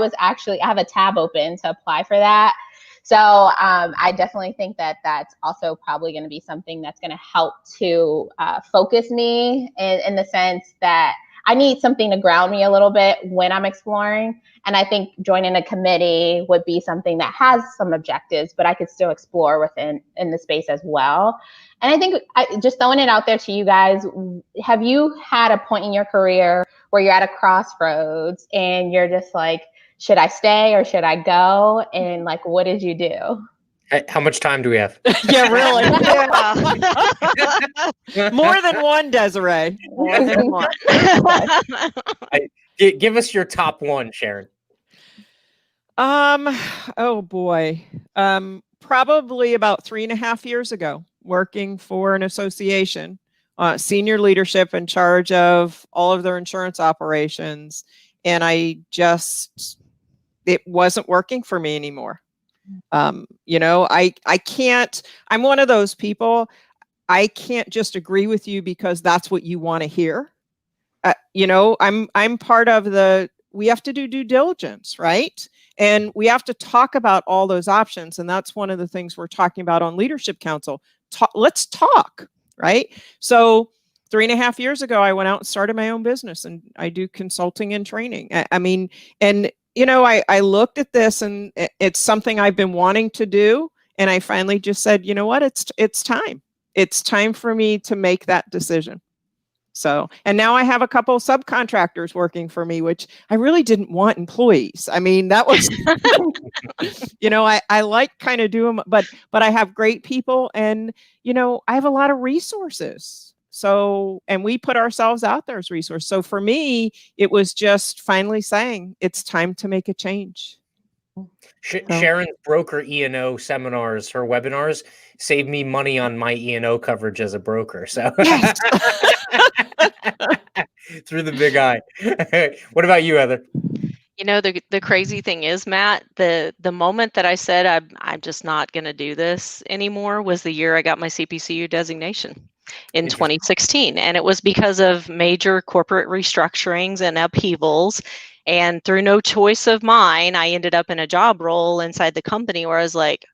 [SPEAKER 3] have a tab open to apply for that. So I definitely think that that's also probably going to be something that's going to help to focus me in the sense that I need something to ground me a little bit when I'm exploring. And I think joining a committee would be something that has some objectives, but I could still explore in the space as well. And I think just throwing it out there to you guys, have you had a point in your career where you're at a crossroads and you're just like, should I stay or should I go? And like, what did you do?
[SPEAKER 1] How much time do we have?
[SPEAKER 2] Yeah, really. Yeah. More than one, Desiree.
[SPEAKER 4] More than one.
[SPEAKER 1] Give us your top one, Sharon.
[SPEAKER 2] Oh boy. Probably about 3.5 years ago, working for an association, senior leadership in charge of all of their insurance operations. And it wasn't working for me anymore. I can't, I'm one of those people, I can't just agree with you because that's what you want to hear. I'm part of we have to do due diligence, right? And we have to talk about all those options. And that's one of the things we're talking about on Leadership Council. Let's talk, right? So 3.5 years ago, I went out and started my own business, and I do consulting and training. I looked at this, and it's something I've been wanting to do. And I finally just said, you know what, it's time. It's time for me to make that decision. So, and now I have a couple of subcontractors working for me, which I really didn't want employees. I mean, that was, I like kind of doing, but I have great people, and, I have a lot of resources. So, and we put ourselves out there as resource. So for me, it was just finally saying it's time to make a change.
[SPEAKER 1] Sharon's broker E&O seminars, her webinars, saved me money on my E&O coverage as a broker. So
[SPEAKER 2] yes.
[SPEAKER 1] Through the big eye. What about you, Heather?
[SPEAKER 4] The crazy thing is, Matt, the moment that I said I'm just not going to do this anymore was the year I got my CPCU designation in 2016. And it was because of major corporate restructurings and upheavals. And through no choice of mine, I ended up in a job role inside the company where I was like,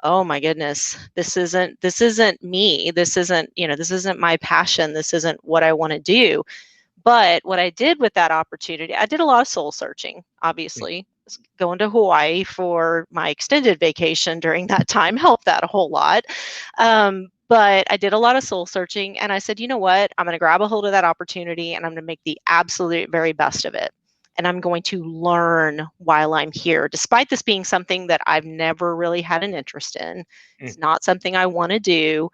[SPEAKER 4] oh my goodness, this isn't me. This isn't my passion. This isn't what I want to do. But what I did with that opportunity, I did a lot of soul searching, obviously. Going to Hawaii for my extended vacation during that time helped that a whole lot. But I did a lot of soul searching, and I said, you know what? I'm going to grab a hold of that opportunity, and I'm going to make the absolute very best of it. And I'm going to learn while I'm here, despite this being something that I've never really had an interest in. It's not something I want to do.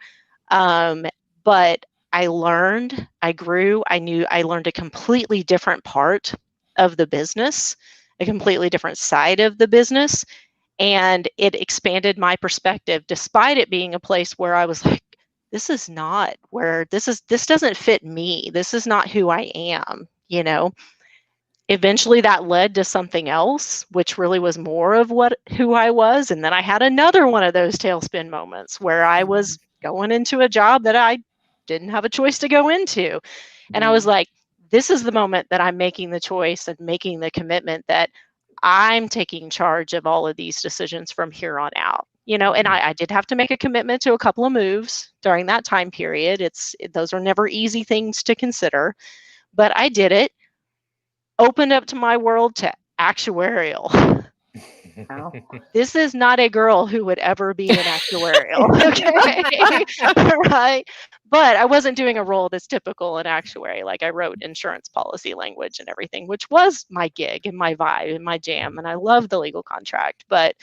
[SPEAKER 4] But I learned, I grew, I learned a completely different part of the business, a completely different side of the business. And it expanded my perspective, despite it being a place where I was like, this is not where this doesn't fit me. This is not who I am, you know. Eventually that led to something else, which really was more of who I was. And then I had another one of those tailspin moments where I was going into a job that I didn't have a choice to go into. And I was like, this is the moment that I'm making the choice and making the commitment that I'm taking charge of all of these decisions from here on out. You know, and I did have to make a commitment to a couple of moves during that time period. Those are never easy things to consider, but I did it. Opened up to my world to actuarial.
[SPEAKER 3] Wow.
[SPEAKER 4] This is not a girl who would ever be an actuarial, okay? Right? But I wasn't doing a role that's typical in actuary. Like I wrote insurance policy language and everything, which was my gig and my vibe and my jam, and I love the legal contract. But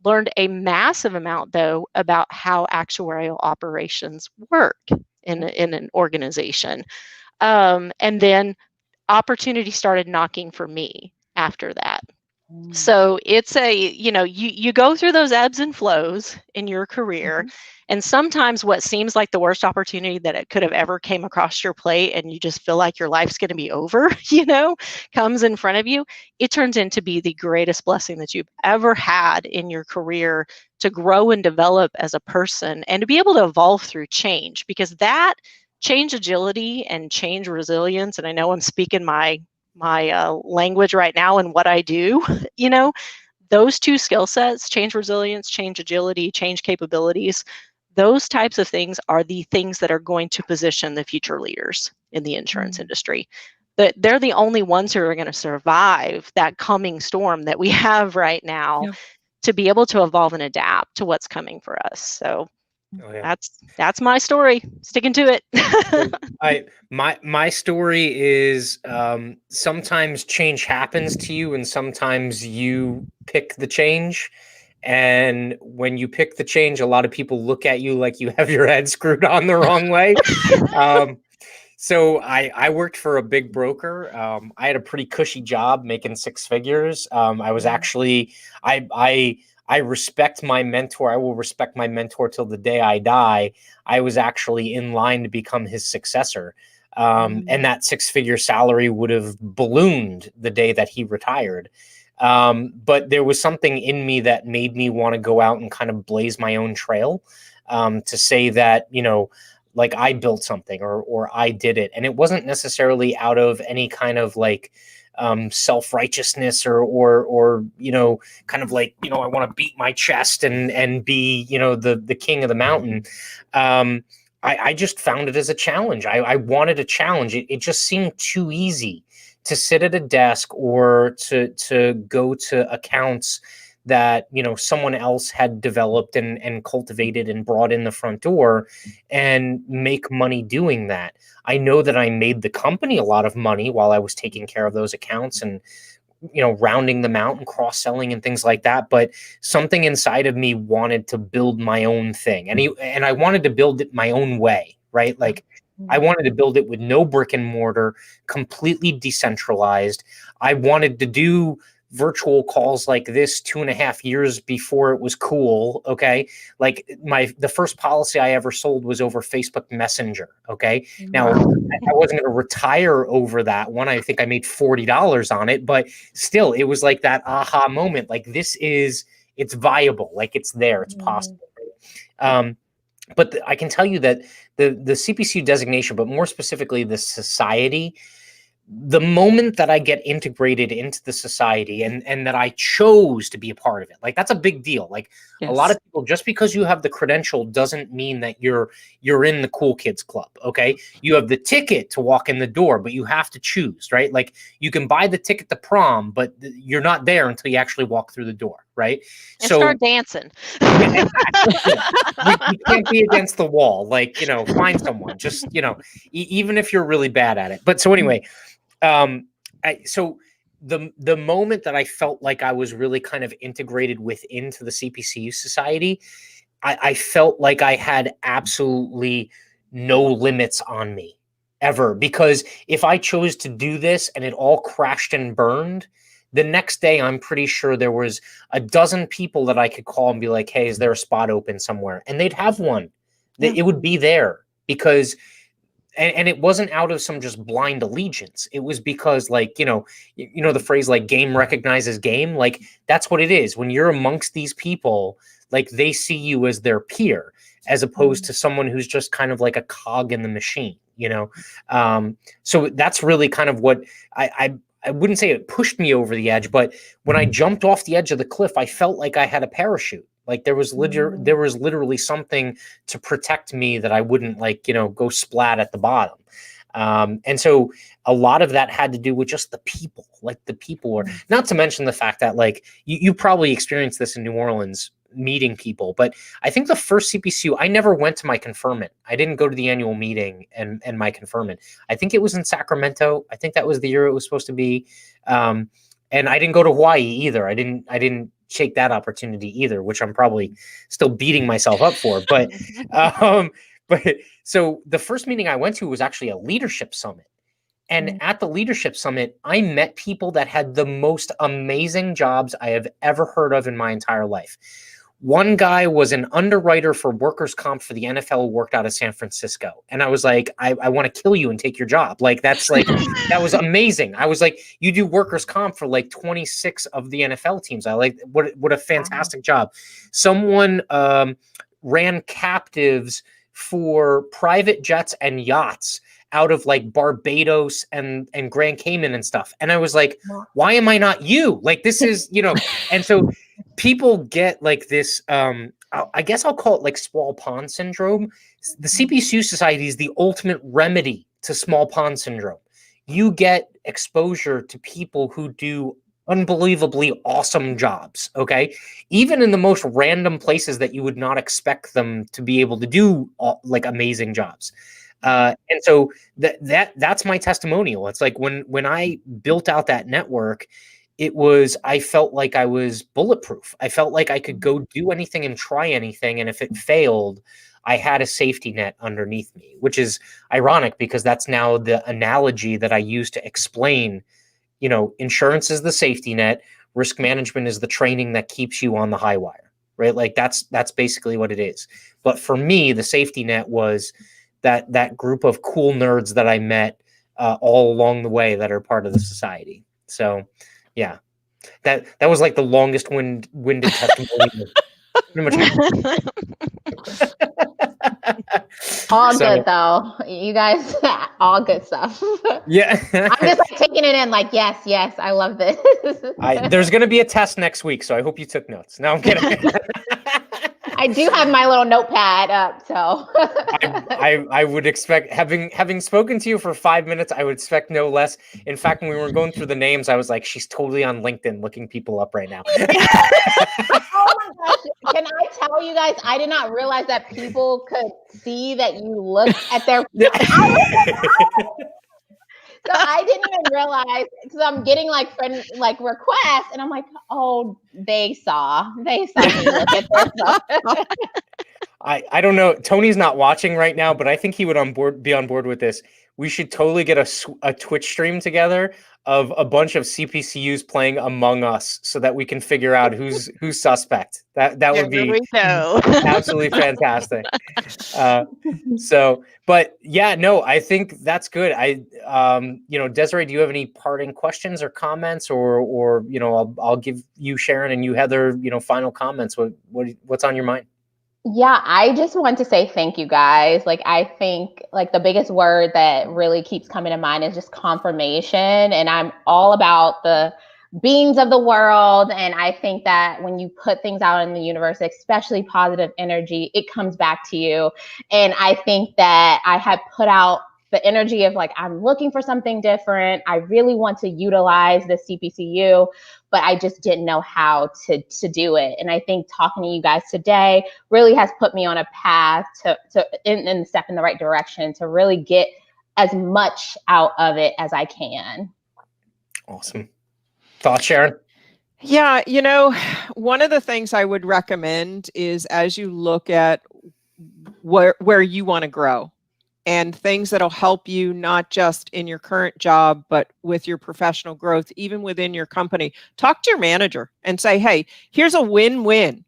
[SPEAKER 4] learned a massive amount though about how actuarial operations work in an organization, and then opportunity started knocking for me after that. So it's you go through those ebbs and flows in your career, and sometimes what seems like the worst opportunity that it could have ever came across your plate and you just feel like your life's going to be over, comes in front of you. It turns into be the greatest blessing that you've ever had in your career to grow and develop as a person and to be able to evolve through change, because that change agility and change resilience, and I know I'm speaking my language right now and what I do, those two skill sets, change resilience, change agility, change capabilities, those types of things are the things that are going to position the future leaders in the insurance industry. They're the only ones who are going to survive that coming storm that we have right now, to be able to evolve and adapt to what's coming for us. So that's my story. Sticking to it.
[SPEAKER 1] My story is sometimes change happens to you and sometimes you pick the change. And when you pick the change, a lot of people look at you like you have your head screwed on the wrong way. So I worked for a big broker. I had a pretty cushy job making six figures. I was actually, I respect my mentor. I will respect my mentor till the day I die. I was actually in line to become his successor. And that six-figure salary would have ballooned the day that he retired. But there was something in me that made me want to go out and kind of blaze my own trail, to say that, like I built something or I did it. And it wasn't necessarily out of any kind of like self-righteousness or kind of like, I want to beat my chest and be, the king of the mountain. I just found it as a challenge. I wanted a challenge. It just seemed too easy to sit at a desk or to go to accounts that, someone else had developed and cultivated and brought in the front door and make money doing that. I know that I made the company a lot of money while I was taking care of those accounts and, rounding them out and cross-selling and things like that. But something inside of me wanted to build my own thing. And I wanted to build it my own way, right? Like I wanted to build it with no brick and mortar, completely decentralized. I wanted to do virtual calls like this 2.5 years before it was cool. Okay. Like the first policy I ever sold was over Facebook Messenger. Okay. Now I wasn't going to retire over that one. I think I made $40 on it, but still it was like that aha moment. Like it's viable. Like it's there, it's possible. But I can tell you that the CPCU designation, but more specifically the society, the moment that I get integrated into the society and that I chose to be a part of it, like that's a big deal. Like a lot of people, just because you have the credential doesn't mean that you're in the cool kids club. Okay. You have the ticket to walk in the door, but you have to choose, right? Like you can buy the ticket to prom, but you're not there until you actually walk through the door. right?
[SPEAKER 4] And
[SPEAKER 1] So
[SPEAKER 4] start dancing.
[SPEAKER 1] yeah, you can't be against the wall. Like, find someone, just, even if you're really bad at it. But so anyway, so the moment that I felt like I was really kind of integrated into the CPCU Society, I felt like I had absolutely no limits on me ever, because if I chose to do this and it all crashed and burned, the next day I'm pretty sure there was a dozen people that I could call and be like, hey, is there a spot open somewhere? And they'd have one. It would be there, because and it wasn't out of some just blind allegiance. It was because, like, the phrase, like, game recognizes game. Like, that's what it is. When you're amongst these people, like, they see you as their peer, as opposed to someone who's just kind of like a cog in the machine, so that's really kind of what I wouldn't say it pushed me over the edge, but when I jumped off the edge of the cliff, I felt like I had a parachute. Like, there was literally something to protect me, that I wouldn't, like, go splat at the bottom. And so a lot of that had to do with just the people. Like, the people were, not to mention the fact that, like, you probably experienced this in New Orleans, meeting people, but I think the first CPCU, I never went to my conferment. I didn't go to the annual meeting and my conferment. I think it was in Sacramento. I think that was the year it was supposed to be. And I didn't go to Hawaii either. I didn't take that opportunity either, which I'm probably still beating myself up for. But so the first meeting I went to was actually a leadership summit. And at the leadership summit, I met people that had the most amazing jobs I have ever heard of in my entire life. One guy was an underwriter for workers' comp for the NFL, who worked out of San Francisco. And I was like, I want to kill you and take your job. Like, that's like, that was amazing. I was like, you do workers' comp for like 26 of the NFL teams. I like, what a fantastic job. Someone ran captives for private jets and yachts out of like Barbados and Grand Cayman and stuff. And I was like, why am I not you? Like, this is, and so people get like this, I guess I'll call it like small pond syndrome. The CPCU Society is the ultimate remedy to small pond syndrome. You get exposure to people who do unbelievably awesome jobs, okay? Even in the most random places that you would not expect them to be able to do, like, amazing jobs. And so that's my testimonial. It's like when I built out that network, I felt like I was bulletproof. I felt like I could go do anything and try anything. And if it failed, I had a safety net underneath me, which is ironic, because that's now the analogy that I use to explain, insurance is the safety net. Risk management is the training that keeps you on the high wire, right? Like, that's basically what it is. But for me, the safety net was that group of cool nerds that I met all along the way that are part of the society. So, yeah, that was like the longest winded testimony. Pretty much.
[SPEAKER 3] All good though. You guys, all good stuff.
[SPEAKER 1] Yeah.
[SPEAKER 3] I'm just like taking it in, like, yes, I love this.
[SPEAKER 1] There's going to be a test next week, so I hope you took notes. No, I'm kidding.
[SPEAKER 3] I do have my little notepad up, so
[SPEAKER 1] I would expect, having spoken to you for 5 minutes, I would expect no less. In fact, when we were going through the names, I was like, she's totally on LinkedIn looking people up right now.
[SPEAKER 3] oh my gosh. Can I tell you guys, I did not realize that people could see that you looked at their So I didn't even realize, because I'm getting like friend requests, and I'm like, oh, they saw me look at their stuff.
[SPEAKER 1] I don't know. Tony's not watching right now, but I think he would be on board with this. We should totally get a Twitch stream together of a bunch of CPCUs playing Among Us, so that we can figure out who's suspect. That would be absolutely fantastic. But yeah, no, I think that's good. Desiree, do you have any parting questions or comments, or I'll give you, Sharon, and you, Heather, final comments. What's on your mind?
[SPEAKER 3] Yeah, I just want to say thank you guys. Like, I think like the biggest word that really keeps coming to mind is just confirmation. And I'm all about the beings of the world. And I think that when you put things out in the universe, especially positive energy, it comes back to you. And I think that I have put out the energy of like, I'm looking for something different. I really want to utilize the CPCU, but I just didn't know how to do it. And I think talking to you guys today really has put me on a path and step in the right direction to really get as much out of it as I can.
[SPEAKER 1] Awesome. Thoughts, Sharon?
[SPEAKER 2] Yeah, one of the things I would recommend is as you look at where you want to grow and things that'll help you not just in your current job, but with your professional growth, even within your company, talk to your manager and say, hey, here's a win-win.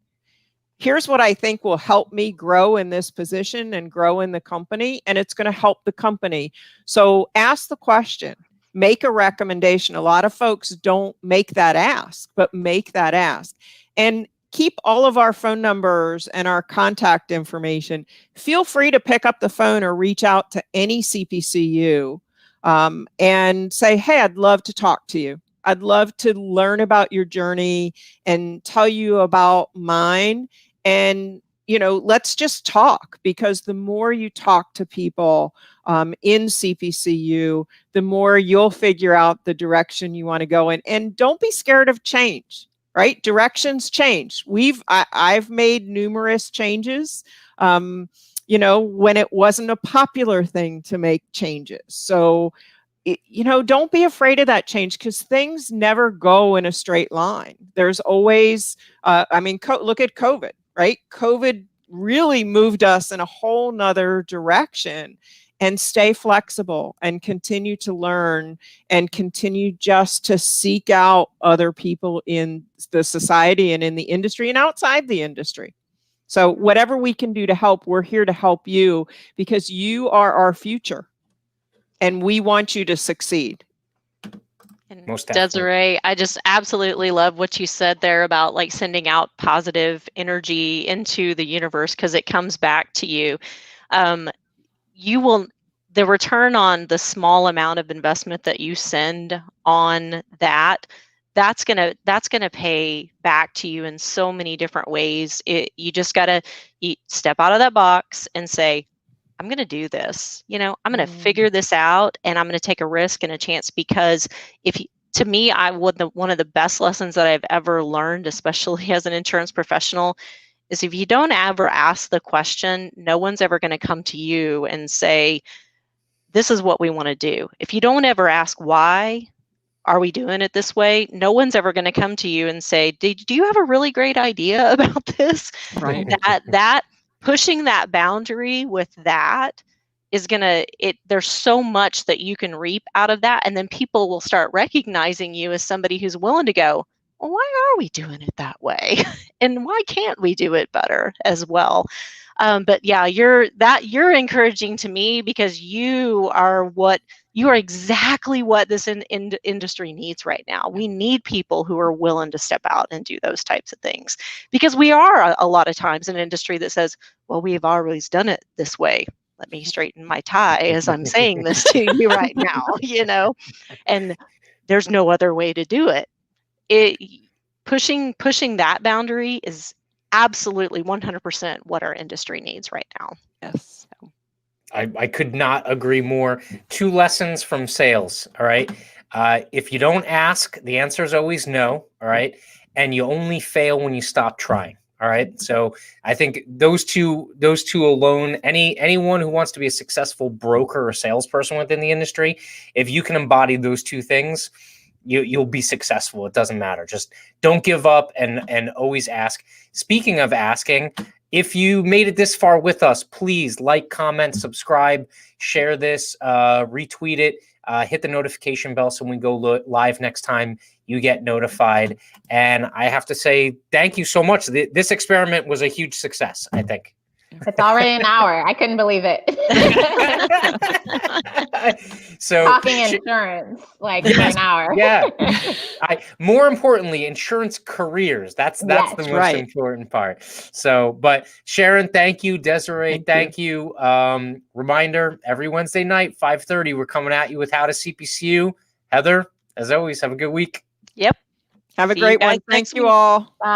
[SPEAKER 2] Here's what I think will help me grow in this position and grow in the company, and it's going to help the company. So ask the question. Make a recommendation. A lot of folks don't make that ask, but make that ask. And keep all of our phone numbers and our contact information. Feel free to pick up the phone or reach out to any CPCU and say, hey, I'd love to talk to you. I'd love to learn about your journey and tell you about mine. And, let's just talk, because the more you talk to people in CPCU, the more you'll figure out the direction you want to go in. And don't be scared of change, right? Directions change. I've made numerous changes, when it wasn't a popular thing to make changes. So, don't be afraid of that change, because things never go in a straight line. There's always, look at COVID, right? COVID really moved us in a whole nother direction. And stay flexible and continue to learn and continue just to seek out other people in the society and in the industry and outside the industry. So whatever we can do to help, we're here to help you, because you are our future and we want you to succeed.
[SPEAKER 4] And
[SPEAKER 1] Most definitely.
[SPEAKER 4] Desiree, I just absolutely love what you said there about like sending out positive energy into the universe, because it comes back to you. The return on the small amount of investment that you send on that's gonna pay back to you in so many different ways. You just gotta step out of that box and say, I'm gonna do this. I'm gonna figure this out, and I'm gonna take a risk and a chance, because to me, one of the best lessons that I've ever learned, especially as an insurance professional, is if you don't ever ask the question, no one's ever going to come to you and say, this is what we want to do. If you don't ever ask, why are we doing it this way? No one's ever going to come to you and say, do you have a really great idea about this?
[SPEAKER 2] Right.
[SPEAKER 4] That pushing that boundary with that is there's so much that you can reap out of that. And then people will start recognizing you as somebody who's willing to go, well, why are we doing it that way? And why can't we do it better as well? But yeah, you're encouraging to me, because you are exactly what this industry needs right now. We need people who are willing to step out and do those types of things, because we are a lot of times an industry that says, well, we've always done it this way. Let me straighten my tie as I'm saying this to you right now, and there's no other way to do it. Pushing that boundary is absolutely 100% what our industry needs right now.
[SPEAKER 2] Yes.
[SPEAKER 1] I could not agree more. 2 lessons from sales. All right. If you don't ask, the answer is always no. All right. And you only fail when you stop trying. All right. So I think those two alone, anyone who wants to be a successful broker or salesperson within the industry, if you can embody those 2 things, you'll be successful. It doesn't matter. Just don't give up and always ask. Speaking of asking, if you made it this far with us, please like, comment, subscribe, share this, retweet it, hit the notification bell so when we go live next time, you get notified. And I have to say, thank you so much. This experiment was a huge success, I think.
[SPEAKER 3] It's already an hour. I couldn't believe it.
[SPEAKER 1] So
[SPEAKER 3] talking insurance like for an hour.
[SPEAKER 1] Yeah. More importantly, insurance careers. That's the most important part. So, but Sharon, thank you. Desiree, thank you. Reminder, every Wednesday night, 5:30, we're coming at you with How to CPCU. Heather, as always, have a good week.
[SPEAKER 4] Yep.
[SPEAKER 2] Have a great one. Thank you all.
[SPEAKER 3] Bye.